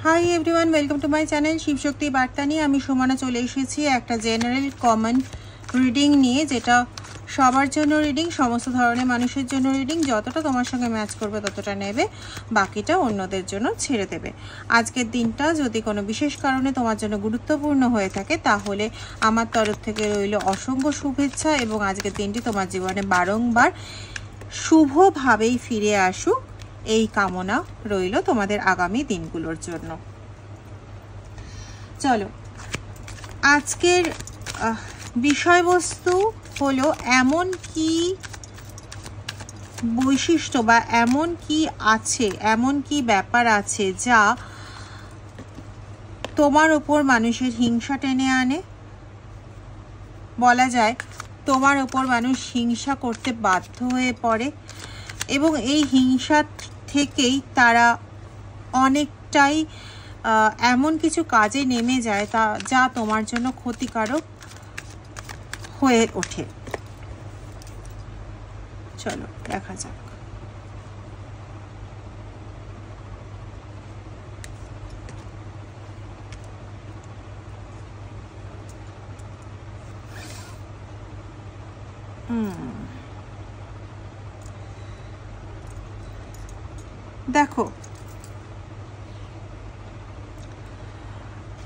Hi everyone, welcome to my channel Shivshakti বার্তা নিয়ে আমি সুমনা চলে এসেছি একটা জেনারেল কমন রিডিং নিয়ে, যেটা সবার জন্য রিডিং, সমস্ত ধরনের মানুষের জন্য রিডিং। যতটা তোমার সঙ্গে ম্যাচ করবে ততটা নেবে, বাকিটা অন্যদের জন্য ছেড়ে দেবে। আজকের দিনটা যদি কোনো বিশেষ কারণে তোমার জন্য গুরুত্বপূর্ণ হয়ে থাকে তাহলে আমার তরফ থেকে রইল অসংখ্য শুভেচ্ছা, এবং আজকের দিনটি তোমার জীবনে বারংবার শুভভাবেই ফিরে আসুক এই কামনা রইল তোমাদের আগামী দিনগুলোর জন্য। চলো, আজকের বিষয়বস্তু হলো এমন কি বৈশিষ্ট্য বা এমন কি আছে, এমন কি ব্যাপার আছে যা তোমার ওপর মানুষের হিংসা টেনে আনে। বলা যায় তোমার ওপর মানুষ হিংসা করতে বাধ্য হয়ে পড়ে, এবং এই হিংসা থেকেই তারা অনেকটাই এমন কিছু কাজে নেমে যায় যা তোমার জন্য ক্ষতিকারক হয়ে ওঠে। চলো দেখা যাক। দেখো,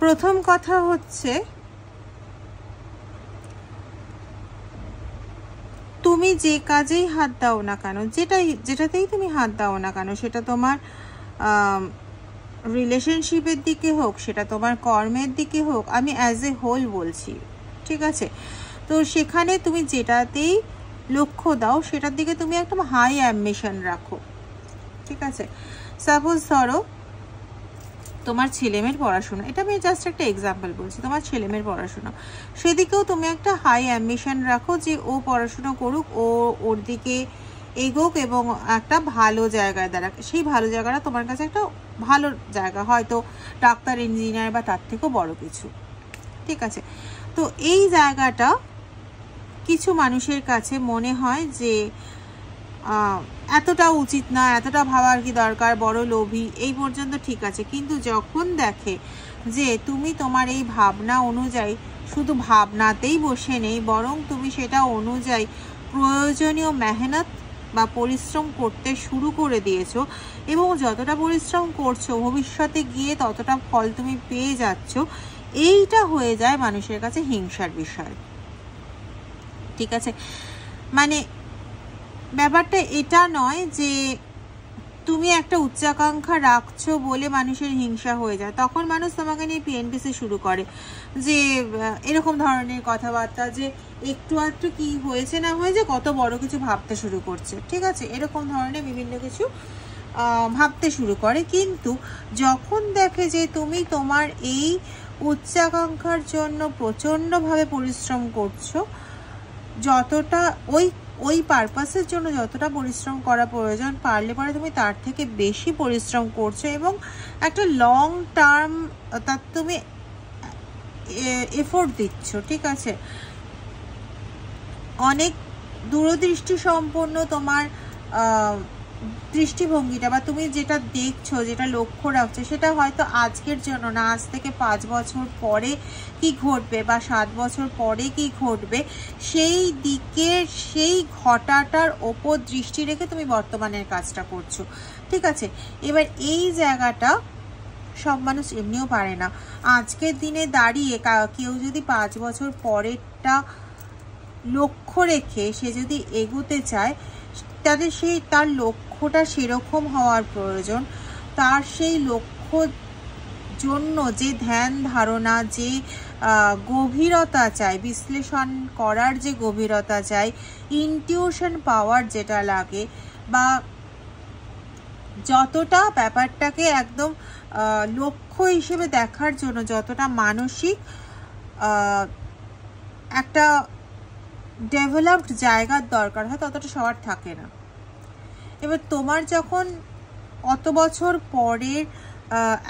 প্রথম কথা হচ্ছে তুমি যে কাজেই হাত দাও না কেন, যেটাতেই তুমি হাত দাও না কেন, সেটা তোমার রিলেশনশিপের দিকে হোক, সেটা তোমার কর্মের দিকে হোক, আমি অ্যাজ এ হোল বলছি, ঠিক আছে? তো সেখানে তুমি যেটাতেই লক্ষ্য দাও সেটার দিকে তুমি একদম হাই অ্যাম্বিশন রাখো, ঠিক আছে? সাপোজ ধরো তোমার ছেলেমেয়ের পড়াশোনা, এটা আমি জাস্ট একটা এক্সাম্পল বলছি, তোমার ছেলেমেয়ের পড়াশোনা, সেদিকেও তুমি একটা হাই অ্যাম্বিশন রাখো যে ও পড়াশোনা করুক, ওর দিকে এগোক এবং একটা ভালো জায়গায় দাঁড়াক। সেই ভালো জায়গাটা তোমার কাছে একটা ভালো জায়গা, হয়তো ডাক্তার, ইঞ্জিনিয়ার বা তার থেকেও বড় কিছু, ঠিক আছে? তো এই জায়গাটা কিছু মানুষের কাছে মনে হয় যে এতটা উচিত না, এতটা ভাবার কি দরকার, বড় লোভী, এই পর্যন্ত ঠিক আছে। কিন্তু যখন দেখে যে তুমি তোমার এই ভাবনা অনুযায়ী শুধু ভাবনাতেই বসে নেই, বরং তুমি সেটা অনুযায়ী প্রয়োজনীয় মেহনত বা পরিশ্রম করতে শুরু করে দিয়েছো, এবং যতটা পরিশ্রম করছো ভবিষ্যতে গিয়ে ততটা ফল তুমি পেয়ে যাচ্ছ, এইটা হয়ে যায় মানুষের কাছে হিংসার বিষয়, ঠিক আছে? মানে ব্যাপারটা এটা নয় যে তুমি একটা উচ্চাকাঙ্ক্ষা রাখছো বলে মানুষের হিংসা হয়ে যায়, তখন মানুষ তোমাকে নিয়ে পিএনপিসি শুরু করে, যে এরকম ধরনের কথাবার্তা, যে একটু আধটু কি হয়েছে না হয়েছে কত বড় কিছু ভাবতে শুরু করছে, ঠিক আছে? এরকম ধরনের বিভিন্ন কিছু ভাবতে শুরু করে। কিন্তু যখন দেখে যে তুমি তোমার এই উচ্চাকাঙ্ক্ষার জন্য প্রচণ্ডভাবে পরিশ্রম করছো, যতটা ওই পারপাসের জন্য যতটা পরিশ্রম করা প্রয়োজন, পারলে পরে তুমি তার থেকে বেশি পরিশ্রম করছো, এবং একটা লং টার্ম তার তুমি এফোর্ট দিচ্ছ, ঠিক আছে? অনেক দূরদৃষ্টি সম্পন্ন তোমার দৃষ্টিভঙ্গিটা, বা তুমি যেটা দেখছো, যেটা লক্ষ্য রাখছো, সেটা হয়তো আজকের জন্য না, আজ থেকে 5 বছর পরে কি ঘটবে বা 7 বছর পরে কি ঘটবে, সেই দিকের সেই ঘটাটার ওপর দৃষ্টি রেখে তুমি বর্তমানের কাজটা করছো, ঠিক আছে? এবার এই জায়গাটা সব মানুষ এমনিও পারে না। আজকের দিনে দাঁড়িয়ে কেউ যদি 5 বছর পরেরটা লক্ষ্য রেখে সে যদি এগোতে চায়, তার লক্ষ্যটা সেরকম হওয়ার প্রয়োজন। তার সেই লক্ষ্য জন্য যে ধ্যান ধারণা, যে গভীরতা চাই, বিশ্লেষণ করার যে গভীরতা চাই, ইনটিউশন পাওয়ার যেটা লাগে, বা যতটা ব্যাপারটাকে একদম লক্ষ্য হিসেবে দেখার জন্য যতটা মানসিক একটা ডেভেলপড জায়গার দরকার হয়, ততটা সবার থাকে না। এবার তোমার যখন অত বছর পরের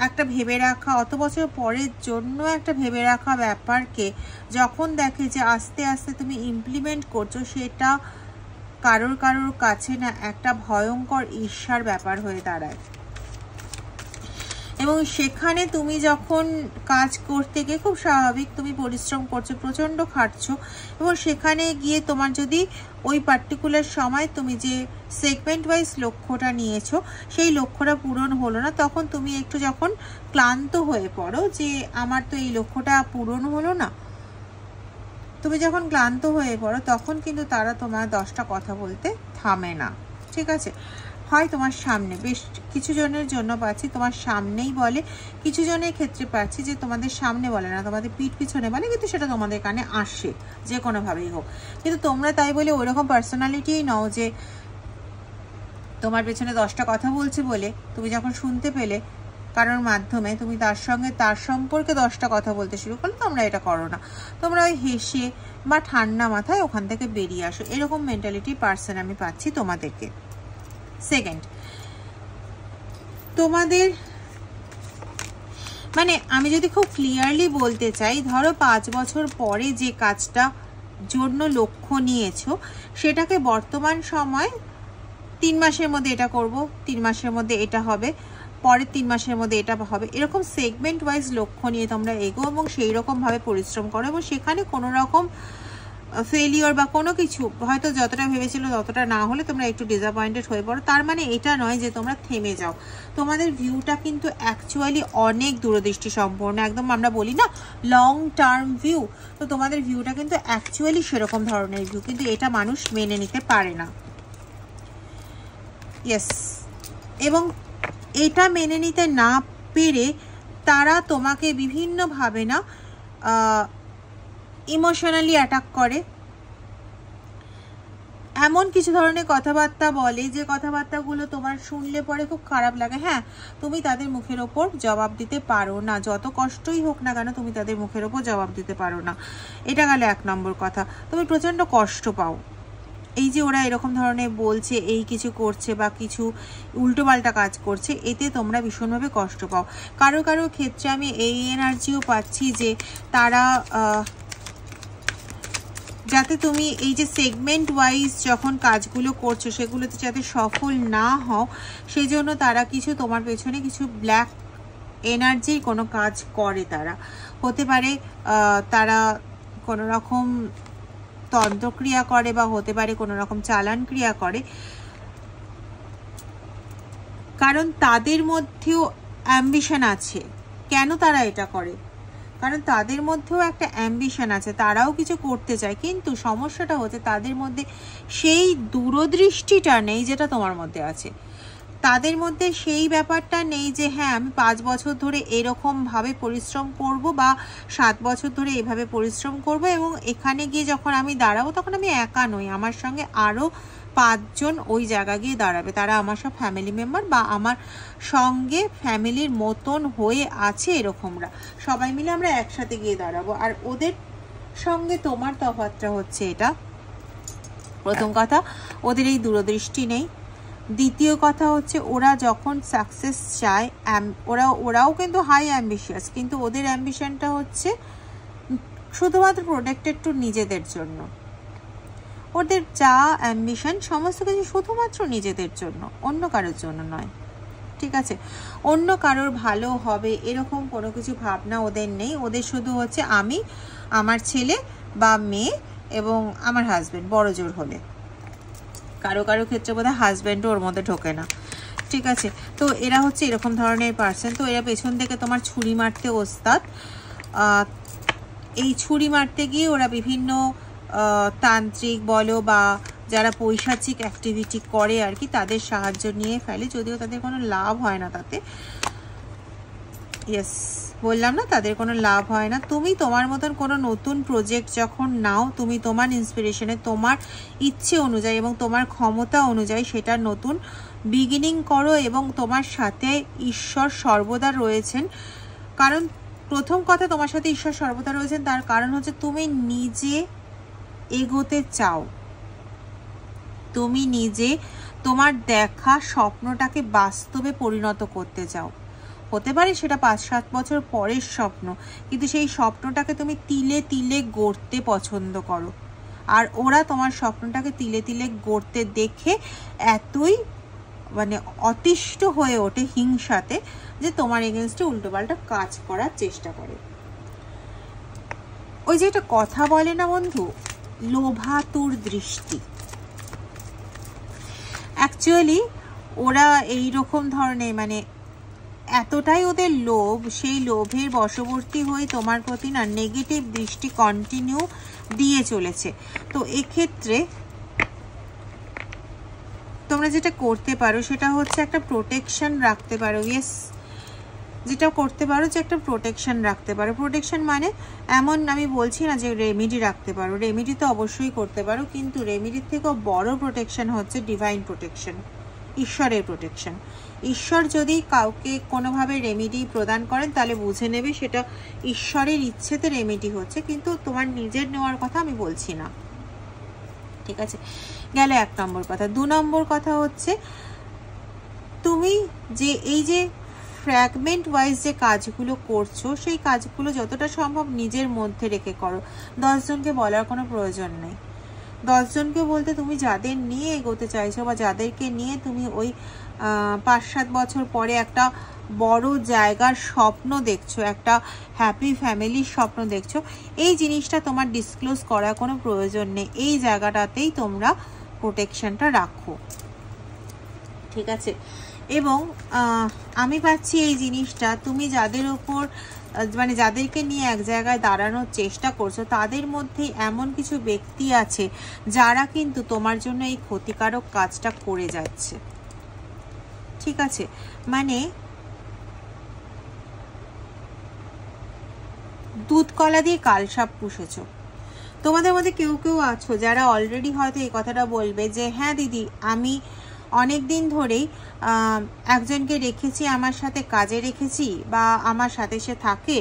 একটা ভেবে রাখা, অত বছর পরের জন্য একটা ভেবে রাখা ব্যাপারকে যখন দেখে যে আস্তে আস্তে তুমি ইমপ্লিমেন্ট করছো, সেটা কারোর কাছে না একটা ভয়ঙ্কর ঈর্ষার ব্যাপার হয়ে দাঁড়ায়। এবং সেখানে তুমি যখন কাজ করতে গিয়ে খুব স্বাভাবিক তুমি পরিশ্রম করছো, প্রচণ্ড খাটছো, এবং সেখানে গিয়ে তোমার যদি ওই পার্টিকুলার সময় তুমি যে সেগমেন্ট ওয়াইজ লক্ষ্যটা নিয়েছো সেই লক্ষ্যটা পূরণ হলো না, তখন তুমি একটু যখন ক্লান্ত হয়ে পড়ো যে আমার তো এই লক্ষ্যটা পূরণ হলো না, তুমি যখন ক্লান্ত হয়ে পড়ো তখন কিন্তু তারা তোমার 10টা কথা বলতে থামে না। ঠিক আছে, হয় তোমার সামনে, বেশ কিছু জনের জন্য পাচ্ছি তোমার সামনেই বলে, কিছু জনের ক্ষেত্রে পাচ্ছি যে তোমাদের সামনে বলে না, তোমাদের পিঠ পিছনে বলে, কিন্তু সেটা তোমাদের কানে আসে যে কোনোভাবেই হোক। কিন্তু তোমরা তাই বলে ওইরকম পার্সোনালিটিই নাও যে তোমার পেছনে 10টা কথা বলছে বলে তুমি যখন শুনতে পেলে কারোর মাধ্যমে তুমি তার সঙ্গে তার সম্পর্কে 10টা কথা বলতে শুরু করলে, তোমরা এটা করো না। তোমরা ওই হেসে বা ঠান্ডা মাথায় ওখান থেকে বেরিয়ে আসো, এরকম মেন্টালিটি পার্সন আমি পাচ্ছি তোমাদেরকে। সেকেন্ড, তোমাদের মানে আমি যদি খুব ক্লিয়ারলি বলতে চাই, ধরো 5 বছর পরে যে কাজটা জন্য লক্ষ্য নিয়েছো সেটাকে বর্তমান সময় 3 মাসের মধ্যে এটা করব, 3 মাসের মধ্যে এটা হবে, পরের 3 মাসের মধ্যে এটা হবে, এরকম সেগমেন্ট ওয়াইজ লক্ষ্য নিয়ে তোমরা এগো এবং সেই রকমভাবে পরিশ্রম করো, এবং সেখানে কোনো রকম ফেলিওর বা কোনো কিছু হয়তো যতটা ভেবেছিল ততটা না হলে তোমরা একটু ডিসঅ্যাপয়েন্টেড হয়ে পড়ো। তার মানে এটা নয় যে তোমরা থেমে যাও, তোমাদের ভিউটা কিন্তু অ্যাকচুয়ালি অনেক দূরদৃষ্টি সম্পন্ন, একদম আমরা বলি না লং টার্ম ভিউ, তো তোমাদের ভিউটা কিন্তু অ্যাকচুয়ালি সেরকম ধরনের ভিউ, কিন্তু এটা মানুষ মেনে নিতে পারে না। ইয়েস, এবং এটা মেনে নিতে না পেরে তারা তোমাকে বিভিন্নভাবে না ইমোশনালি অ্যাটাক করে, এমন কিছু ধরনের কথাবার্তা বলে যে কথাবার্তাগুলো তোমার শুনলে পরে খুব খারাপ লাগে। হ্যাঁ, তুমি তাদের মুখের ওপর জবাব দিতে পারো না, যত কষ্টই হোক না কেন তুমি তাদের মুখের ওপর জবাব দিতে পারো না, এটা গেল 1 নম্বর কথা। তুমি প্রচণ্ড কষ্ট পাও এই যে ওরা এরকম ধরনের বলছে, এই কিছু করছে বা কিছু উল্টোপাল্টা কাজ করছে, এতে তোমরা ভীষণভাবে কষ্ট পাও। কারো কারো ক্ষেত্রে আমি এই এনার্জিও পাচ্ছি যে তারা যাতে তুমি এই যে সেগমেন্ট ওয়াইজ যখন কাজগুলো করছো সেগুলোতে যাতে সফল না হও সেই জন্য তারা কিছু তোমার পেছনে কিছু ব্ল্যাক এনার্জির কোনো কাজ করে। তারা হতে পারে তারা কোনো রকম তন্ত্রক্রিয়া করে বা হতে পারে কোনো রকম চালান ক্রিয়া করে, কারণ তাদের মধ্যেও অ্যাম্বিশন আছে। কেন তারা এটা করে? কারণ তাদের মধ্যেও একটা অ্যাম্বিশন আছে, তারাও কিছু করতে চায়, কিন্তু সমস্যাটা হচ্ছে তাদের মধ্যে সেই দূরদৃষ্টিটা নেই যেটা তোমার মধ্যে আছে। তাদের মধ্যে সেই ব্যাপারটা নেই যে হ্যাঁ আমি 5 বছর ধরে এরকমভাবে পরিশ্রম করব বা 7 বছর ধরে এভাবে পরিশ্রম করব এবং এখানে গিয়ে যখন আমি দাঁড়াবো তখন আমি একা নই, আমার সঙ্গে আরও 5 জন ওই জায়গা গিয়ে দাঁড়াবে, তারা আমার সব ফ্যামিলি মেম্বার বা আমার সঙ্গে ফ্যামিলির মতন হয়ে আছে, এরকমরা সবাই মিলে আমরা একসাথে গিয়ে দাঁড়াবো। আর ওদের সঙ্গে তোমার তফাৎটা হচ্ছে এটা, প্রথম কথা ওদের এই দূরদৃষ্টি নেই। দ্বিতীয় কথা হচ্ছে ওরা যখন সাকসেস চায় ওরাও কিন্তু হাই অ্যাম্বিশিয়াস, কিন্তু ওদের অ্যাম্বিশনটা হচ্ছে শুধুমাত্র প্রোটেক্টেড টু নিজেদের জন্য। ওদের যা অ্যাম্বিশন সমস্ত কিছু শুধুমাত্র নিজেদের জন্য, অন্য কারোর জন্য নয়। ঠিক আছে, অন্য কারোর ভালো হবে এরকম কোনো কিছু ভাবনা ওদের নেই। ওদের শুধু হচ্ছে আমি, আমার ছেলে বা মেয়ে এবং আমার হাজব্যান্ড, বড় জোর হলে। কারো কারো ক্ষেত্রে বোধহয় হাজব্যান্ডও ওর মধ্যে ঢোকে না। ঠিক আছে, তো এরা হচ্ছে এরকম ধরনের পার্সন। তো এরা পেছন থেকে তোমার ছুরি মারতে ওস্তাদ। এই ছুরি মারতে গিয়ে ওরা বিভিন্ন তান্ত্রিক বলো বা যারা পৈশাচিক অ্যাক্টিভিটি করে আর কি, তাদের সাহায্য নিয়ে ফেলে, যদিও তাদের কোনো লাভ হয় না তাতে। ইয়েস, বললাম না তাদের কোনো লাভ হয় না। তুমি তোমার মতন কোনো নতুন প্রজেক্ট যখন নাও, তুমি তোমার ইন্সপিরেশনে, তোমার ইচ্ছে অনুযায়ী এবং তোমার ক্ষমতা অনুযায়ী সেটা নতুন বিগিনিং করো, এবং তোমার সাথে ঈশ্বর সর্বদা রয়েছেন। কারণ প্রথম কথা, তোমার সাথে ঈশ্বর সর্বদা রয়েছেন তার কারণ হচ্ছে তুমি নিজে এগোতে চাও, তুমি নিজে তোমার দেখা স্বপ্নটাকে বাস্তবে পরিণত করতে চাও। হতে পারে সেটা 5-7 বছর পরের স্বপ্ন, কিন্তু সেই স্বপ্নটাকে তুমি তিলে তিলে গড়তে পছন্দ করো। আর ওরা তোমার স্বপ্নটাকে তিলে তিলে গড়তে দেখে এতই মানে অতিষ্ঠ হয়ে ওঠে হিংসাতে, যে তোমার এগেনস্টে উল্টোপাল্টা কাজ করার চেষ্টা করে। ওই যে একটা কথা বলে না বন্ধু, লোভাতুর দৃষ্টি, অ্যাকচুয়ালি ওরা এই রকম ধরনের মানে এতটাই ওদের লোভ, সেই লোভের বশবর্তী হয়ে তোমার প্রতি না নেগেটিভ দৃষ্টি কন্টিনিউ দিয়ে চলেছে। তো এক্ষেত্রে তোমরা যেটা করতে পারো সেটা হচ্ছে একটা প্রোটেকশন রাখতে পারো। ইয়েস, যেটা করতে পারো যে একটা প্রোটেকশন রাখতে পারো। প্রোটেকশন মানে এমন আমি বলছি না যে রেমেডি রাখতে পারো, রেমেডি তো অবশ্যই করতে পারো, কিন্তু রেমেডির থেকেও বড় প্রোটেকশন হচ্ছে ডিভাইন প্রোটেকশন, ঈশ্বরের প্রোটেকশন। ঈশ্বর যদি কাউকে কোনোভাবে রেমেডি প্রদান করেন তাহলে বুঝে নেবে সেটা ঈশ্বরের ইচ্ছেতে রেমেডি হচ্ছে, কিন্তু তোমার নিজের নেওয়ার কথা আমি বলছি না, ঠিক আছে? গেল 1 নম্বর কথা। 2 নম্বর কথা হচ্ছে তুমি যে এই যে ফ্র্যাগমেন্ট ওয়াইজ যে কাজগুলো করছো সেই কাজগুলো যতটা সম্ভব নিজের মধ্যে রেখে করো। 10 জনকে বলার কোনো প্রয়োজন নেই। 10 জনকে বলতে তুমি যাদের নিয়ে এগোতে চাইছো বা যাদেরকে নিয়ে তুমি ওই 5-7 বছর পরে একটা বড় জায়গার স্বপ্ন দেখছো, একটা হ্যাপি ফ্যামিলির স্বপ্ন দেখছো, এই জিনিসটা তোমার ডিসক্লোজ করার কোনো প্রয়োজন নেই। এই জায়গাটাতেই তোমরা প্রোটেকশনটা রাখো, ঠিক আছে? এবং আমি পাচ্ছি এই জিনিসটা তুমি যাদের ওপর মানে যাদেরকে নিয়ে এক জায়গায় দাঁড়ানোর চেষ্টা করছো তাদের মধ্যে এমন কিছু ব্যক্তি আছে যারা কিন্তু তোমার জন্য এই ক্ষতিকারক কাজটা করে যাচ্ছে, ঠিক আছে? মানে দুধ কলা দিয়ে কালসাপ পুষেছো। তোমাদের মধ্যে কেউ কেউ আছো যারা অলরেডি হয়তো এই কথাটা বলবে যে হ্যাঁ দিদি, আমি অনেক দিন ধরেই একজনকে রেখেছি, আমার সাথে কাজে রেখেছি বা আমার সাথে সে থাকে,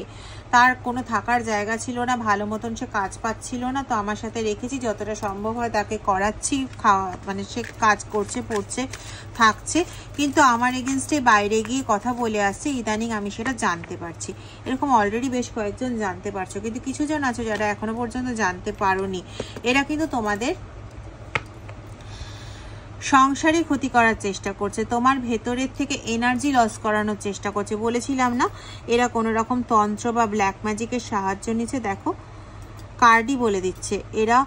তার কোনো থাকার জায়গা ছিল না, ভালো মতন সে কাজ পাচ্ছিল না, তো আমার সাথে রেখেছি, যতটা সম্ভব হয় তাকে করাচ্ছি, মানে সে কাজ করছে, পড়ছে, থাকছে, কিন্তু আমার এগেনস্টে বাইরে গিয়ে কথা বলে আসছে, ইদানিং আমি সেটা জানতে পারছি। এরকম অলরেডি বেশ কয়েকজন জানতে পারছো, কিন্তু কিছু জন আছো যারা এখনো পর্যন্ত জানতে পারোনি। এরা কিন্তু তোমাদের সংসারে ক্ষতি করার চেষ্টা করছে, তোমার ভেতরের থেকে এনার্জি লস করানোর চেষ্টা করছে। বলেছিলাম না এরা কোনো রকম তন্ত্র বা ব্ল্যাক ম্যাজিকের সাহায্য নিচ্ছে। দেখো কার্ডই বলে দিচ্ছে এরা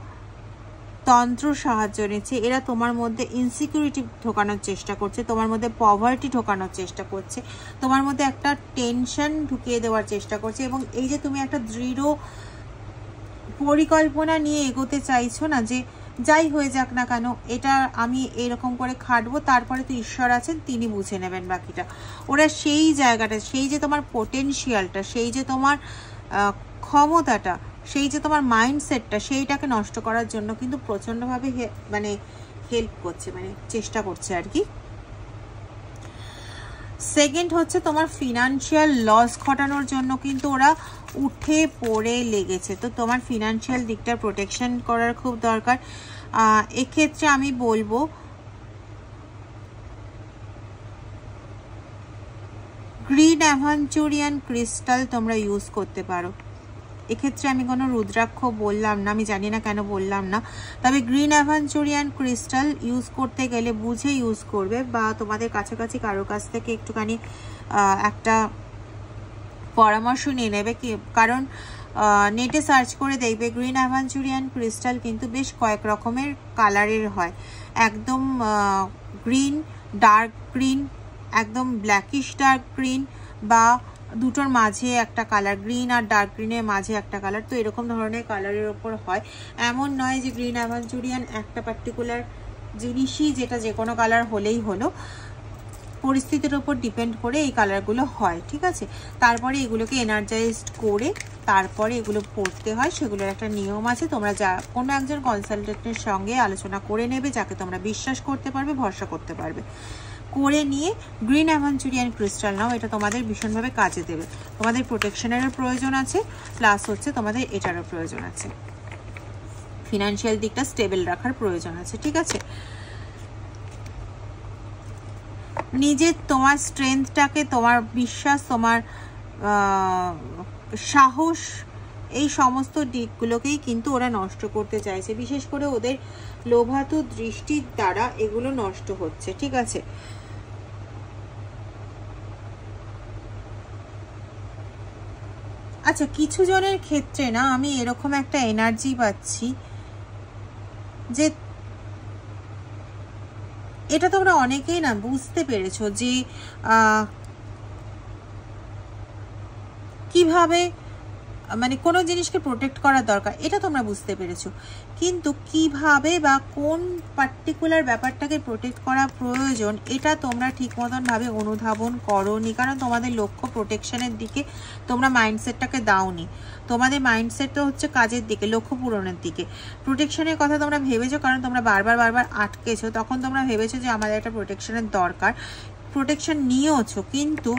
তন্ত্র সাহায্য নিচ্ছে। এরা তোমার মধ্যে ইনসিকিউরিটি ঢোকানোর চেষ্টা করছে, তোমার মধ্যে পভার্টি ঢোকানোর চেষ্টা করছে, তোমার মধ্যে একটা টেনশন ঢুকিয়ে দেওয়ার চেষ্টা করছে। এবং এই যে তুমি একটা দৃঢ় পরিকল্পনা নিয়ে এগোতে চাইছো না, যে যাই হয়ে যাক না কেন এটা আমি এরকম করে খাটবো, তারপরে তো ঈশ্বর আছেন, তিনি বুঝে নেবেন বাকিটা। ওরা সেই জায়গাটা, সেই যে তোমার পোটেনশিয়ালটা, সেই যে তোমার ক্ষমতাটা, সেই যে তোমার মাইন্ডসেটটা, সেইটাকে নষ্ট করার জন্য কিন্তু প্রচণ্ডভাবে মানে হেল্প করছে, মানে চেষ্টা করছে আর কি। সেকেন্ড হচ্ছে তোমার ফিনান্সিয়াল লস ঘটানোর জন্য কিন্তু ওরা উঠে পড়ে লেগেছে। তো তোমার ফিনান্সিয়াল দিকটার প্রোটেকশন করার খুব দরকার। এক্ষেত্রে আমি বলবো গ্রিন অ্যাভেঞ্চুরিয়ান ক্রিস্টাল তোমরা ইউজ করতে পারো। এক্ষেত্রে আমি কোনো রুদ্রাক্ষ বললাম না, আমি জানি না কেন বললাম না, তবে গ্রিন অ্যাভেঞ্চুরিয়ান ক্রিস্টাল ইউজ করতে গেলে বুঝে ইউজ করবে, বা তোমাদের কাছাকাছি কারো কাছ থেকে একটুখানি একটা পরামর্শ নিয়ে নেবে কি, কারণ নেটে সার্চ করে দেখবে গ্রিন অ্যাভেঞ্চুরিয়ান ক্রিস্টাল কিন্তু বেশ কয়েক রকমের কালারের হয়। একদম গ্রিন, ডার্ক গ্রিন, একদম ব্ল্যাকিশ ডার্ক গ্রিন, বা দুটোর মাঝে একটা কালার, গ্রিন আর ডার্ক গ্রিনের মাঝে একটা কালার। তো এরকম ধরনের কালারের ওপর হয়। এমন নয় যে গ্রিন অ্যাভেঞ্চুরিয়ান একটা পার্টিকুলার জিনিসই যেটা যে কোনো কালার হলেই হলো, পরিস্থিতির ওপর ডিপেন্ড করে এই কালারগুলো হয়, ঠিক আছে? তারপরে এগুলোকে এনার্জাইজড করে তারপরে এগুলো পড়তে হয়, সেগুলোর একটা নিয়ম আছে। তোমরা যা কোনো একজন কনসালটেন্টের সঙ্গে আলোচনা করে নেবে, যাকে তোমরা বিশ্বাস করতে পারবে, ভরসা করতে পারবে, করে নিয়ে গ্রিন অ্যাভেঞ্চুরিয়ান ক্রিস্টাল নাও। এটা তোমাদের ভীষণভাবে কাজে দেবে। তোমাদের প্রোটেকশনেরও প্রয়োজন আছে, প্লাস হচ্ছে তোমাদের এটারও প্রয়োজন আছে, ফিনান্সিয়াল দিকটা স্টেবল রাখার প্রয়োজন আছে, ঠিক আছে? নিজের তোমার স্ট্রেংথটাকে, তোমার বিশ্বাস, তোমার সাহস, এই সমস্ত দিকগুলোকেই কিন্তু ওরা নষ্ট করতে চাইছে। বিশেষ করে ওদের লোভাতু দৃষ্টির দ্বারা এগুলো নষ্ট হচ্ছে, ঠিক আছে? আচ্ছা, কিছু জনের ক্ষেত্রে না আমি এরকম একটা এনার্জি পাচ্ছি যে এটা তোমরা অনেকেই না বুঝতে পেরেছো যে কিভাবে মানে কোনো জিনিসকে প্রোটেক্ট করার দরকার, এটা তোমরা বুঝতে পেরেছো, কিন্তু কিভাবে বা কোন পার্টিকুলার ব্যাপারটাকে প্রোটেক্ট করা প্রয়োজন এটা তোমরা ঠিক মতন ভাবে অনুধাবন করোনি, কারণ তোমাদের লক্ষ্য প্রোটেকশনের দিকে তোমরা মাইন্ডসেটটাকে দাওনি। তোমাদের মাইন্ডসেটটা হচ্ছে কাজের দিকে, লক্ষ্য পূরণের দিকে। প্রোটেকশনের কথা তোমরা ভেবেছো কারণ তোমরা বারবার আটকেছো, তখন তোমরা ভেবেছো যে আমাদের একটা প্রোটেকশনের দরকার, প্রোটেকশন নিয়েওছো, কিন্তু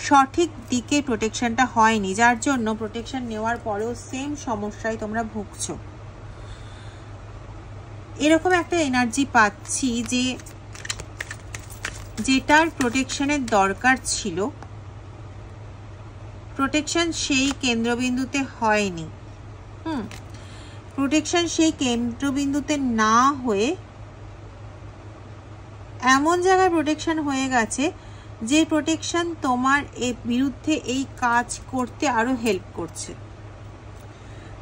সঠিক দিকে প্রোটেকশনটা হয়নি, যার জন্য প্রোটেকশন নেওয়ার পরেও সেম সমস্যায় তোমরা ভুগছো। এরকম একটা এনার্জি পাচ্ছি যে যেটার প্রোটেকশনের দরকার ছিল, প্রোটেকশন সেই কেন্দ্রবিন্দুতে হয়নি। প্রোটেকশন সেই কেন্দ্রবিন্দুতে না হয়ে এমন জায়গায় প্রোটেকশন হয়ে গেছে যে প্রোটেকশন তোমার বিরুদ্ধে এই কাজ করতে আরো হেল্প করছে,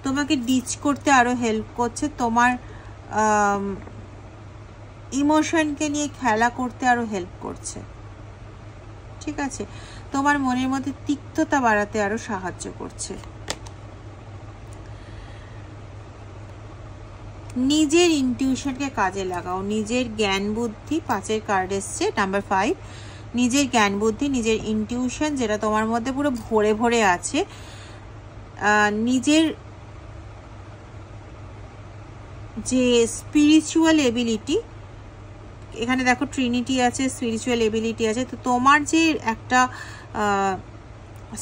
তোমাকে ডিচ করতে আরো হেল্প করছে, তোমার ইমোশনকে নিয়ে খেলা করতে আরো হেল্প করছে, ঠিক আছে, তোমার মনের মধ্যে তিক্ততা বাড়াতে আরো সাহায্য করছে। নিজের ইনটিউশনকে কাজে লাগাও, নিজের জ্ঞান বুদ্ধি, 5 কার্ড এসছে, নাম্বার 5, নিজের জ্ঞান বুদ্ধি, নিজের ইনটিউশন যেটা তোমার মধ্যে পুরো ভরে ভরে আছে, নিজের যে স্পিরিচুয়াল এবিলিটি, এখানে দেখো ট্রিনিটি আছে, স্পিরিচুয়াল এবিলিটি আছে, তো তোমার যে একটা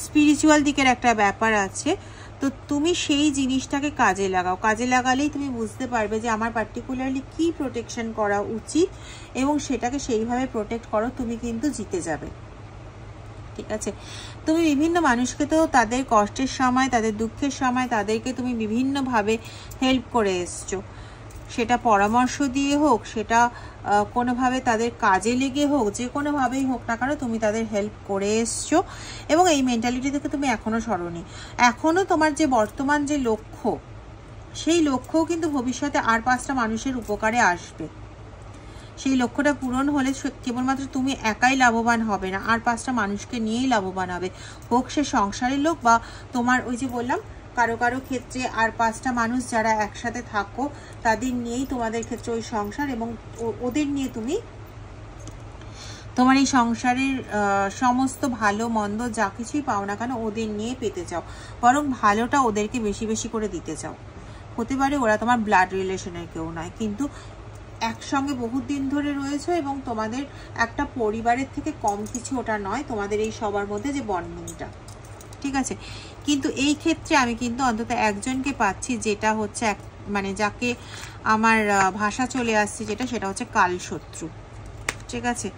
স্পিরিচুয়াল দিকের একটা ব্যাপার আছে, তো তুমি সেই জিনিসটাকে কাজে লাগাও। কাজে লাগালেই তুমি বুঝতে পারবে যে আমার পার্টিকুলারলি কি প্রোটেকশন করা উচিত এবং সেটাকে সেইভাবে প্রোটেক্ট করো, তুমি কিন্তু জিতে যাবে, ঠিক আছে। তুমি বিভিন্ন মানুষকে তো তাদের কষ্টের সময়, তাদের দুঃখের সময় তাদেরকে তুমি বিভিন্নভাবে হেল্প করে এসছো, সেটা পরামর্শ দিয়ে হোক, সেটা কোনোভাবে তাদের কাজে লেগে হোক, যে কোনোভাবেই হোক না কেন তুমি তাদের হেল্প করে এসছো এবং এই মেন্টালিটি থেকে তুমি এখনো সরোনি। এখনো তোমার যে বর্তমান যে লক্ষ্য, সেই লক্ষ্যও কিন্তু ভবিষ্যতে আর 5টা মানুষের উপকারে আসবে। সেই লক্ষ্যটা পূরণ হলে কেবলমাত্র তুমি একাই লাভবান হবে না, আর 5টা মানুষকে নিয়েই লাভবান হবে, হোক সে সংসারের লোক বা তোমার ওই যে বললাম কারো কারো ক্ষেত্রে আর 5টা মানুষ যারা একসাথে থাকো তাদের নিয়েই তোমাদের ক্ষেত্রে ওই সংসার, এবং ওদের নিয়ে তুমি তোমার এই সংসারের সমস্ত ভালো মন্দ যা কিছুই পাও না কেন ওদের নিয়ে পেতে চাও, বরং ভালোটা ওদেরকে বেশি বেশি করে দিতে চাও। হতে পারে ওরা তোমার ব্লাড রিলেশনের কেউ নয়, কিন্তু একসঙ্গে বহুত দিন ধরে রয়েছে এবং তোমাদের একটা পরিবারের থেকে কম কিছু ওটা নয়, তোমাদের এই সবার মধ্যে যে বন্ডিংটা, ঠিক আছে। কিন্তু এই ক্ষেত্রে আমি কিন্তু অন্তত একজনকে পাচ্ছি, যেটা হচ্ছে মানে যাকে আমার ভাষা চলে আসছে যেটা, সেটা হচ্ছে কালশত্রু, ঠিক আছে।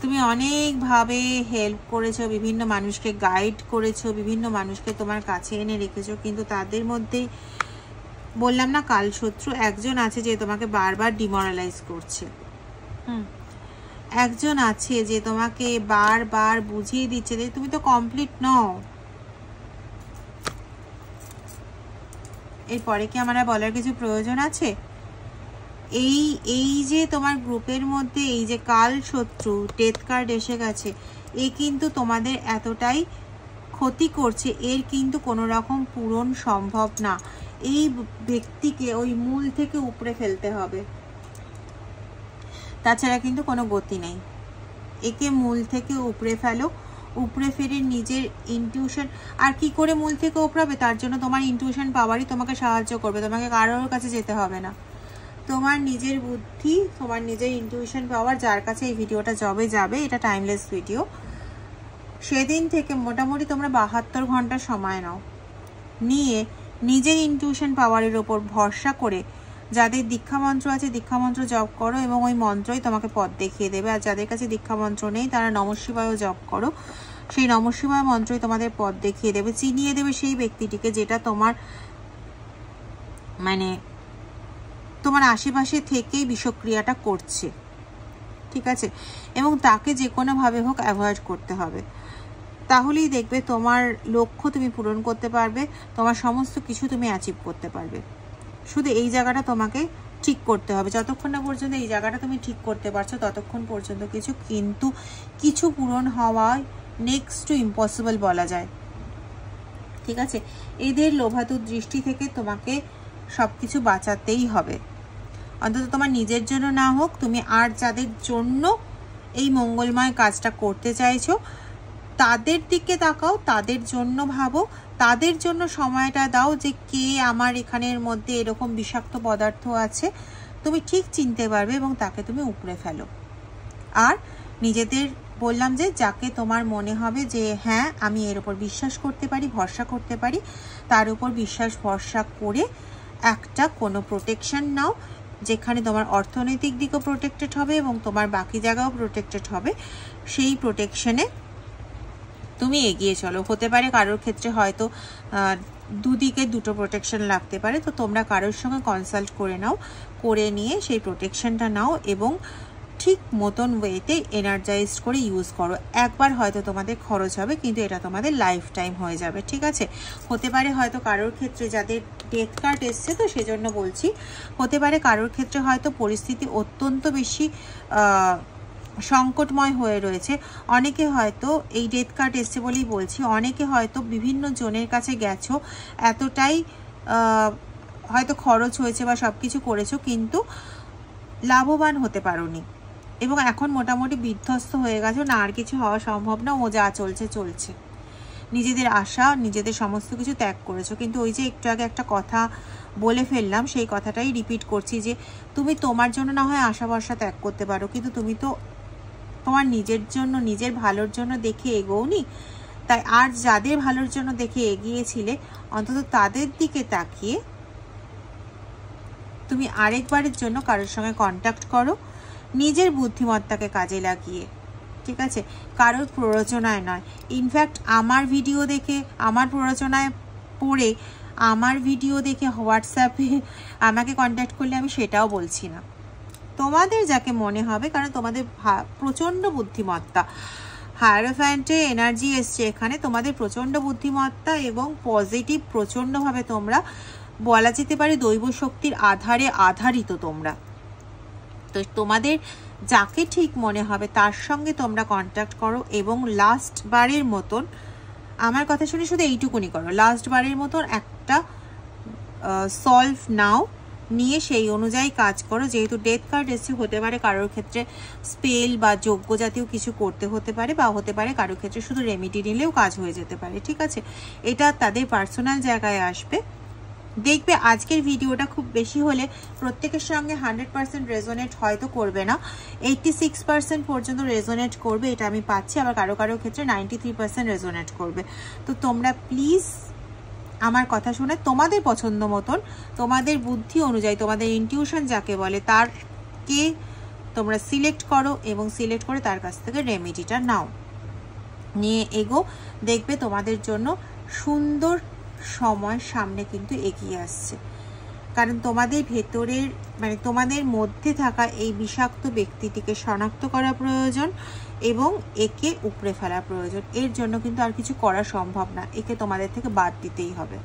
তুমি অনেকভাবে হেল্প করেছো, বিভিন্ন মানুষকে গাইড করেছো, বিভিন্ন মানুষকে তোমার কাছে এনে রেখেছো, কিন্তু তাদের মধ্যেই বললাম না কালশত্রু একজন আছে যে তোমাকে বারবার ডিমোরালাইজ করছে, একজন আছে যে তোমাকে বারবার বুঝিয়ে দিচ্ছে যে তুমি তো কমপ্লিট নও। এরপরে কি আমার বলার কিছু প্রয়োজন আছে? এই যে তোমার গ্রুপের মধ্যে এই যে কালশত্রু ডেথ কার্ড এসে গেছে, এ কিন্তু তোমাদের এতটাই ক্ষতি করছে, এর কিন্তু কোনো রকম পূরণ সম্ভব না। এই ব্যক্তিকে ওই মূল থেকে উপড়ে ফেলতে হবে, তাছাড়া কিন্তু কোনো গতি নেই। একে মূল থেকে উপড়ে ফেলো, উপড়ে ফেলে নিজের ইনটিউশন, আর কি করে মূল থেকে উপড়াবে, তার জন্য তোমার ইনটিউশন পাওয়ারই তোমাকে সাহায্য করবে, তোমাকে কারোর কাছে যেতে হবে না। তোমার নিজের বুদ্ধি, তোমার নিজের ইনটিউশন পাওয়ার, যার কাছে এই ভিডিওটা যবে যাবে, এটা টাইমলেস ভিডিও, সেদিন থেকে মোটামুটি তোমরা 72 ঘন্টা সময় নাও, নিয়ে নিজের ইনটিউশন পাওয়ারের ওপর ভরসা করে যাদের দীক্ষা মন্ত্র আছে দীক্ষা মন্ত্র জপ করো এবং ওই মন্ত্রই তোমাকে পথ দেখিয়ে দেবে। আর যাদের কাছে দীক্ষা মন্ত্র নেই তারা নমঃ শিবায়ও জপ করো, সেই নমঃ শিবায় মন্ত্রই তোমাদের পথ দেখিয়ে দেবে, চিনিয়ে দেবে সেই ব্যক্তিটিকে যেটা তোমার মানে তোমার আশেপাশে থেকেই বিষক্রিয়াটা করছে, ঠিক আছে, এবং তাকে যে কোনোভাবে হোক অ্যাভয়েড করতে হবে। তাহলেই দেখবে তোমার লক্ষ্য তুমি পূরণ করতে পারবে, তোমার সমস্ত কিছু তুমি অ্যাচিভ করতে পারবে। শুধু এই জায়গাটা তোমাকে ঠিক করতে হবে। যতক্ষণ না পর্যন্ত এই জায়গাটা তুমি ঠিক করতে পারছো ততক্ষণ পর্যন্ত কিছু পূরণ হওয়া নেক্সট টু ইম্পসিবল বলা যায়। ঠিক আছে, এদের লোভাতুর দৃষ্টি থেকে তোমাকে সব কিছু বাঁচাতেই হবে। অন্তত তোমার নিজের জন্য না হোক, তুমি আর যাদের জন্য এই মঙ্গলময় কাজটা করতে চাইছো তাদের দিকে তাকাও, তাদের জন্য ভাবো, তাদের জন্য সময়টা দাও যে কে আমার এখানের মধ্যে এরকম বিষাক্ত পদার্থ আছে, তুমি ঠিক চিনতে পারবে এবং তাকে তুমি উপড়ে ফেলো। আর নিজেদের বললাম যে যাকে তোমার মনে হবে যে হ্যাঁ আমি এর উপর বিশ্বাস করতে পারি, ভরসা করতে পারি, তার উপর বিশ্বাস ভরসা করে একটা কোনো প্রোটেকশন নাও, যেখানে তোমার অর্থনৈতিক দিকও প্রোটেক্টেড হবে এবং তোমার বাকি জায়গাও প্রোটেক্টেড হবে। সেই প্রোটেকশনে তুমি এগিয়ে চলো। হতে পারে কারোর ক্ষেত্রে হয়তো দুদিকে দুটো প্রোটেকশন লাগতে পারে, তো তোমরা কারোর সঙ্গে কনসাল্ট করে নাও, করে নিয়ে সেই প্রোটেকশনটা নাও এবং ঠিক মতন ওয়েতে এনার্জাইজড করে ইউজ করো। একবার হয়তো তোমাদের খরচ হবে, কিন্তু এটা তোমাদের লাইফ টাইম হয়ে যাবে। ঠিক আছে, হতে পারে হয়তো কারোর ক্ষেত্রে যাদের ডেথ কার্ড এসছে, তো সেজন্য বলছি, হতে পারে কারোর ক্ষেত্রে হয়তো পরিস্থিতি অত্যন্ত বেশি সংকটময় হয়ে রয়েছে। অনেকে হয়তো এই ডেথ কার্ড এসছে বলেই বলছি, অনেকে হয়তো বিভিন্ন জনের কাছে গেছো, এতটাই হয়তো খরচ হয়েছে বা সব কিছু করেছো কিন্তু লাভবান হতে পারোনি এবং এখন মোটামুটি বিধ্বস্ত হয়ে গেছো, না আর কিছু হওয়া সম্ভব না, ও যা চলছে চলছে। নিজেদের আশা, নিজেদের সমস্ত কিছু ত্যাগ করেছো। কিন্তু ওই যে একটু আগে একটা কথা বলে ফেললাম, সেই কথাটাই রিপিট করছি যে তুমি তোমার জন্য না হয় আশা ভরসা ত্যাগ করতে পারো, কিন্তু তুমি তো তোমার নিজের জন্য, নিজের ভালোর জন্য দেখে এগোওনি। তাই আর যাদের ভালোর জন্য দেখে এগিয়েছিলে অন্তত তাদের দিকে তাকিয়ে তুমি আরেকবারের জন্য কারোর সঙ্গে কন্ট্যাক্ট করো, নিজের বুদ্ধিমত্তাকে কাজে লাগিয়ে। ঠিক আছে, কারোর প্ররোচনায় নয়। ইনফ্যাক্ট আমার ভিডিও দেখে, আমার প্ররোচনায় পড়ে, আমার ভিডিও দেখে হোয়াটসঅ্যাপে আমাকে কন্ট্যাক্ট করলে আমি সেটাও বলছি না। তোমাদের যাকে মনে হবে, কারণ তোমাদের প্রচণ্ড বুদ্ধিমত্তা, হায়ারোফ্যান্টে এনার্জি এসছে এখানে, তোমাদের প্রচণ্ড বুদ্ধিমত্তা এবং পজিটিভ প্রচণ্ডভাবে তোমরা, বলা যেতে পারে দৈব শক্তির আধারে আধারিত তোমরা। তো তোমাদের যাকে ঠিক মনে হবে তার সঙ্গে তোমরা কন্ট্যাক্ট করো এবং লাস্ট বারের মতন, আমার কথা শুনে শুধু এইটুকুনি করো, লাস্ট বারের মতন একটা সলভ নাও, নিয়ে সেই অনুযায়ী কাজ করো। যেহেতু ডেথ কার্ড এসছে, হতে পারে কারোর ক্ষেত্রে স্পেল বা যজ্ঞ জাতীয় কিছু করতে হতে পারে, বা হতে পারে কারোর ক্ষেত্রে শুধু রেমেডি নিলেও কাজ হয়ে যেতে পারে। ঠিক আছে, এটা তাদের পার্সোনাল জায়গায় আসবে। দেখবে আজকের ভিডিওটা খুব বেশি হলে প্রত্যেকের সঙ্গে 100% রেজোনেট হয়তো করবে না, 86% পর্যন্ত রেজোনেট করবে, এটা আমি পাচ্ছি। আবার কারো কারো ক্ষেত্রে 93% রেজোনেট করবে। তো তোমরা প্লিজ আমার কথা শুনে তোমাদের পছন্দ মতন, তোমাদের বুদ্ধি অনুযায়ী, তোমাদের ইনটিউশন যাকে বলে তারকে তোমরা সিলেক্ট করো এবং সিলেক্ট করে তার কাছ থেকে রেমেডিটা নাও, নিয়ে এগো। দেখবে তোমাদের জন্য সুন্দর সময় সামনে কিন্তু এগিয়ে আসছে। কারণ তোমাদের ভেতরের, মানে তোমাদের মধ্যে থাকা এই বিষাক্ত ব্যক্তিটিকে শনাক্ত করা প্রয়োজন এবং একে উপড়ে ফেলা প্রয়োজন। এর জন্য কিন্তু আর কিছু করা সম্ভব না, একে তোমাদের থেকে বাদ দিতেই হবে।